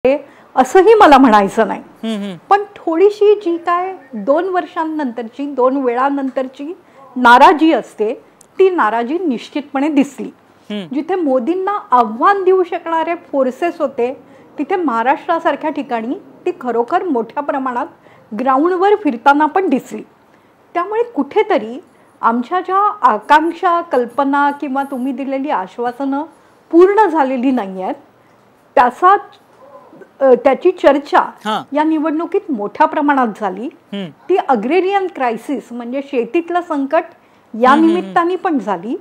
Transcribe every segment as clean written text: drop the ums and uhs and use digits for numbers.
असंही मला म्हणायचं नाही, पण थोडीशी जी काय 2 वर्षांनंतरची 2 वेळानंतरची नाराजी असते ती नाराजी निश्चितपणे दिसली। जिथे मोदींना आव्हान देऊ शकणारे फोर्सेस होते तिथे महाराष्ट्रासारख्या ठिकाणी ती खरोखर मोठ्या प्रमाणात ग्राउंडवर फिरताना पण दिसली। त्यामुळे कुठेतरी आमच्या ज्या आकांक्षा कल्पना किंवा तुम्ही दिलेली आश्वासनं पूर्ण झालेली नाही आहेत त्याची चर्चा या निवडणुकीत मोठ्या प्रमाणात झाली। ती अग्रेरियन क्रायसिस म्हणजे शेतीतलं संकट या निमित्ताने पण झाली,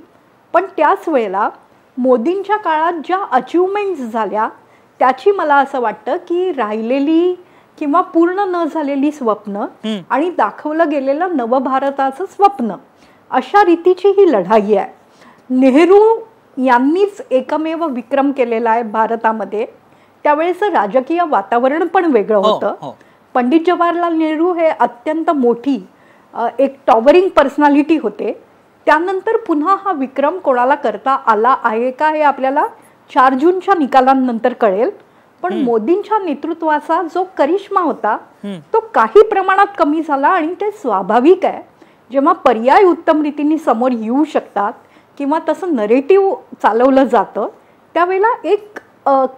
पण त्याच वेळेला मोदींच्या काळात ज्या अचीवमेंट्स झाल्या त्याची मला असं वाटतं की राहिलेली किंवा पूर्ण न झालेली स्वप्न आणि दाखवलं गेलेलं नवभारताचं स्वप्न अशा रीतीची ही लढाई आहे। नेहरू यांनीच एकमेव विक्रम केलेला आहे भारतामध्ये। त्यावेळेचं राजकीय वातावरण पण वेगळं होतं। पंडित जवाहरलाल नेहरू हे अत्यंत मोठी एक टॉवरिंग पर्सनॅलिटी होते। त्यानंतर पुन्हा हा विक्रम कोणाला करता आला आहे का हे आपल्याला 4 जूनच्या निकालांनंतर कळेल, पण मोदींच्या नेतृत्वाचा जो करिश्मा होता तो काही प्रमाणात कमी झाला आणि ते स्वाभाविक आहे। जेव्हा पर्याय उत्तम रीतीने समोर येऊ शकतात किंवा तसं नरेटिव्ह चालवलं जातं त्यावेळेला एक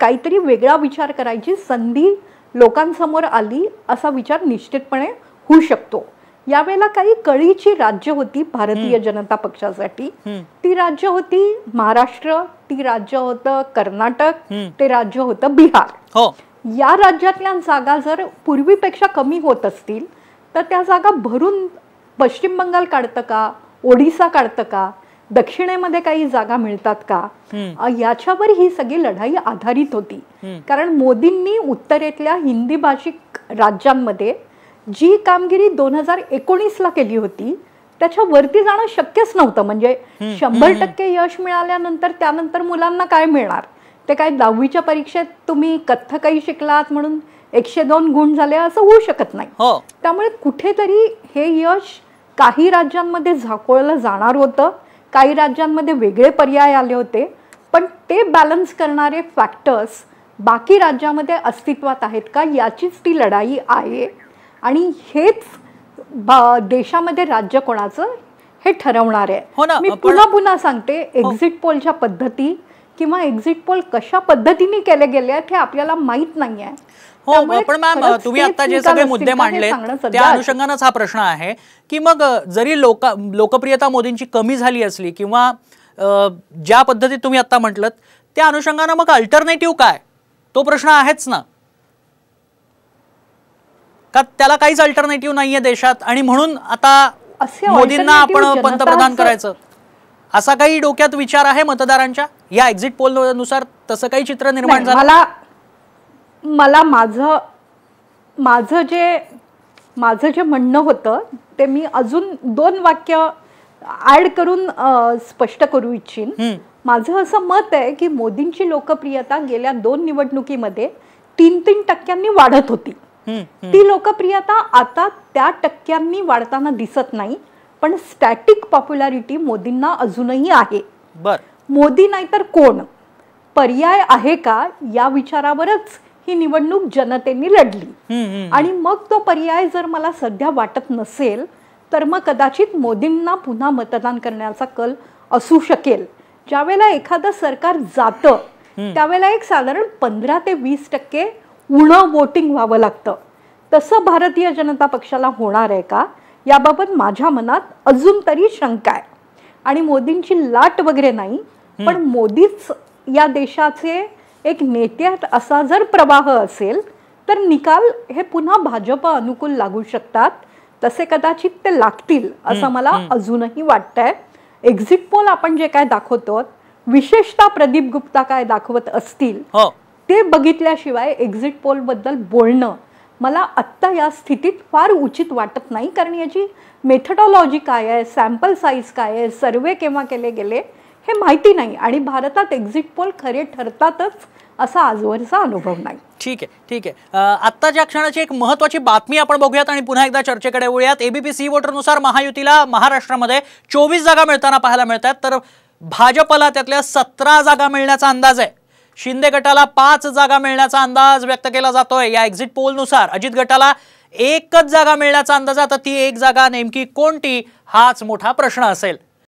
काहीतरी वेगळा विचार करायची संधी लोकांसमोर आली असा विचार निश्चितपणे होऊ शकतो। यावेळेला काही कळीची राज्य होती भारतीय जनता पक्षासाठी। ती राज्य होती महाराष्ट्र, ती राज्य होतं कर्नाटक, ते राज्य होतं बिहार। या राज्यातल्या जागा जर पूर्वीपेक्षा कमी होत असतील तर त्या जागा भरून पश्चिम बंगाल काढतं का, ओडिसा काढतं का, दक्षिणेमध्ये काही जागा मिळतात का, याच्यावर ही सगळी लढाई आधारित होती। कारण मोदींनी उत्तरेतल्या हिंदी भाषिक राज्यांमध्ये जी कामगिरी 2019ला केली होती त्याच्या वरती जाणं शक्यच नव्हतं। म्हणजे 100% यश मिळाल्यानंतर त्यानंतर मुलांना काय मिळणार? ते काय 10वीच्या परीक्षेत तुम्ही कथ्थकही शिकलात म्हणून 102 गुण झाले असं होऊ शकत नाही। त्यामुळे कुठेतरी हे यश काही राज्यांमध्ये झाकोळलं जाणार होतं, काही राज्यांमध्ये वेगळे पर्याय आले होते, पण ते बॅलन्स करणारे फॅक्टर्स बाकी राज्यामध्ये अस्तित्वात आहेत का याचीच ती लढाई आहे। आणि हेच देशामध्ये राज्य कोणाचं हे ठरवणार आहे। मी पुन्हा सांगते, एक्झिट पोलच्या पद्धती किंवा एक्झिट पोल कशा पद्धतीने केले गेले आहेत हे आपल्याला माहित नाहीये। पण मॅम तुम्ही आता जे सगळे मुद्दे मांडले त्या अनुषंगानेच हा प्रश्न आहे की मग जरी लोकप्रियता मोदींची कमी झाली असली किंवा ज्या पद्धतीत तुम्ही आता म्हटलं त्या अनुषंगाने मग अल्टरनेटिव्ह काय, तो प्रश्न आहेच ना, का त्याला काहीच अल्टरनेटिव्ह नाहीये देशात आणि म्हणून आता मोदींना आपण पंतप्रधान करायचं असा काही डोक्यात विचार आहे मतदारांच्या? या एक्झिट पोल नुसार तसं काही चित्र निर्माण झालं? मला माझं जे म्हणणं होतं ते मी अजून 2 वाक्य ऍड करून स्पष्ट करू इच्छिन। माझं असं मत आहे की मोदींची लोकप्रियता गेल्या 2 निवडणुकीमध्ये 3-3 टक्क्यांनी वाढत होती। ती लोकप्रियता आता त्या टक्क्यांनी वाढताना दिसत नाही, पण स्टॅटिक पॉप्युलॅरिटी मोदींना अजूनही आहे। मोदी नाहीतर कोण, पर्याय आहे का या विचारावरच ही निवडणूक जनतेने लढली। आणि मग तो पर्याय जर मला सध्या वाटत नसेल तर मग कदाचित मोदींना पुन्हा मतदान करण्याचा कल असू शकेल। ज्यावेळेला एखादं सरकार जातं त्यावेळेला एक साधारण 15 ते 20% उणं वोटिंग व्हावं लागतं। तसं भारतीय जनता पक्षाला होणार आहे का याबाबत माझ्या मनात अजून तरी शंका आहे। आणि मोदींची लाट वगैरे नाही, पण मोदीच या देशाचे एक नेत्यात असा जर प्रवाह असेल तर निकाल हे पुन्हा भाजप अनुकूल लागू शकतात। तसे कदाचित ते लागतील असं मला अजूनही वाटतंय। एक्झिट पोल आपण जे काय दाखवतो, विशेषतः प्रदीप गुप्ता काय दाखवत असतील ते बघितल्याशिवाय एक्झिट पोल बद्दल बोलणं मला आत्ता या स्थितीत फार उचित वाटत नाही। कारण याची मेथडॉलॉजी काय आहे, सॅम्पल साईज काय आहे, सर्वे केव्हा केले गेले हे माहिती नाही आणि भारतात एक्झिट पोल खरे ठरतातच असा आजवरचा अनुभव नाही। ठीक आहे। आत्ताच्या क्षणाची एक महत्त्वाची बातमी आपण बघूयात आणि पुन्हा एकदा चर्चेकडे वळूयात। एबीपी सी वोटरनुसार महायुतीला महाराष्ट्रामध्ये 24 जागा मिळताना पाहायला मिळतात, तर भाजपला त्यातल्या 17 जागा मिळण्याचा अंदाज आहे। शिंदे गटाला 5 जागा मिळण्याचा अंदाज व्यक्त केला जातोय या एक्झिट पोलनुसार. अजित गटाला 1च जागा मिळण्याचा अंदाज. आता ती 1 जागा नेमकी कोणती हाच मोठा प्रश्न असेल.